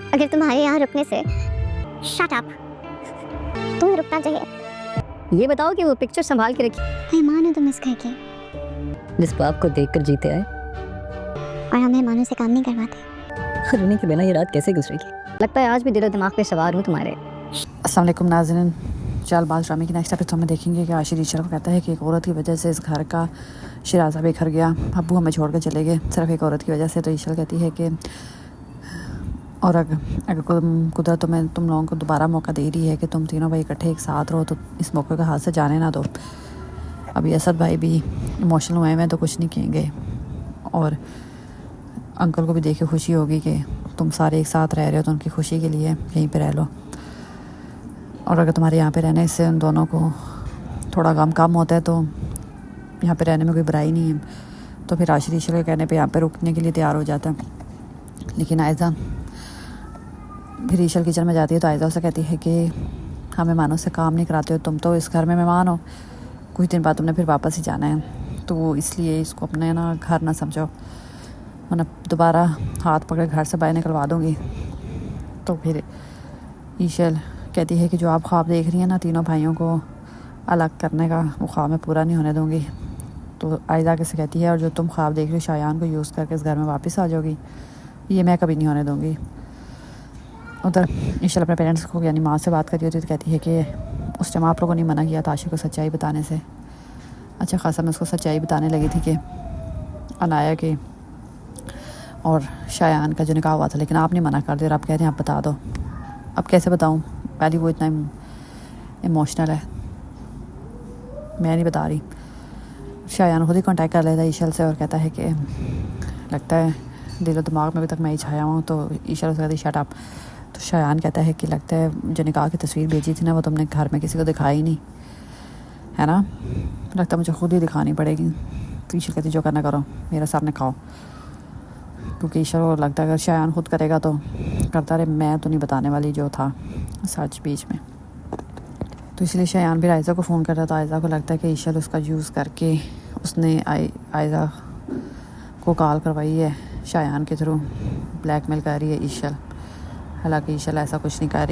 अगर तुम्हारे यहाँ रुकने से शट अप, तुम्हें रुकना चाहिए। ये बताओ कि वो पिक्चर संभाल के रखी मेहमान है तुम इस घर के, जिस बाप को देखकर जीते आए, और हम मेहमानों से काम नहीं करवाते। और उन्हीं के बिना ये रात कैसे गुजरेगी। लगता है आज भी दिलो दिमाग पे सवार हूँ तुम्हारे। अस्सलाम वालेकुम नाज़रीन, चालबाज ड्रामे की नेक्स्ट एपिसोड में देखेंगे कि आशिर ईशल को कहता है कि एक औरत की वजह से इस घर का शराजा बिखर गया, अब्बू हमें छोड़ कर चले गए सिर्फ एक औरत की वजह से। तो ईशल कहती है कि और अगर कुदरत तुम्हें तुम लोगों को दोबारा मौका दे रही है कि तुम तीनों भाई इकट्ठे एक साथ रहो, तो इस मौके का हाथ से जाने ना दो। अभी असद भाई भी इमोशनल हुए हैं तो कुछ नहीं कहेंगे, और अंकल को भी देख के खुशी होगी कि तुम सारे एक साथ रह रहे हो, तो उनकी खुशी के लिए यहीं पे रह लो। और अगर तुम्हारे यहाँ पे रहने से उन दोनों को थोड़ा गम कम होता है तो यहाँ पे रहने में कोई बुराई नहीं है। तो फिर आशिर ईशल के कहने पे यहाँ पे रुकने के लिए तैयार हो जाता है। लेकिन आयज़ा फिर ईशल किचन में जाती है तो आयज़ा उसे कहती है कि हम मेहमानों से काम नहीं कराते हो, तुम तो इस घर में मेहमान हो, कुछ दिन बाद तुमने फिर वापस ही जाना है, तो इसलिए इसको अपने ना घर ना समझो, वरना दोबारा हाथ पकड़ घर से बाहर निकलवा दूँगी। तो फिर ईशल कहती है कि जो आप ख्वाब देख रही हैं ना तीनों भाइयों को अलग करने का, वो ख्वाब मैं पूरा नहीं होने दूँगी। तो आयज़ा के से कहती है और जो तुम ख्वाब देख रही हो शायान को यूज़ करके इस घर में वापस आ जाओगी, ये मैं कभी नहीं होने दूँगी। उधर ईशल अपने पेरेंट्स को यानी माँ से बात कर रही होती तो कहती है कि उस टाइम आप लोगों ने मना किया था आशिक को सच्चाई बताने से। अच्छा खासा मैं उसको सच्चाई बताने लगी थी कि अनाया के और शायान का जो निकाह हुआ था, लेकिन आपने मना कर दिया और आप कह रहे हैं आप बता दो। अब कैसे बताऊँ, पहले वो इतना इमोशनल है, मैं नहीं बता रही। शायान खुद ही कांटेक्ट कर लेता है ईशल से और कहता है कि लगता है दिलो दिमाग में अभी तक मैं ही छाया हूँ। तो ईशल से कहती शट अप। तो शायान कहता है कि लगता है जो निकाह की तस्वीर भेजी थी ना वो तुमने घर में किसी को दिखाई नहीं है ना, लगता है मुझे खुद ही दिखानी पड़ेगी। तो ईशल कहती जो करना करो, मेरे सामने खाओ, क्योंकि ईशल को लगता है अगर शायान खुद करेगा तो करता रहे, मैं तो नहीं बताने वाली जो था सच बीच में। तो इसलिए शायान भी आयज़ा को फ़ोन करता, तो आयज़ा को लगता है कि ईशल उसका यूज़ करके उसने आयज़ा को कॉल करवाई है शायान के थ्रू, ब्लैकमेल कर रही है ईशल। हालांकि ईशल ऐसा कुछ नहीं कर रही।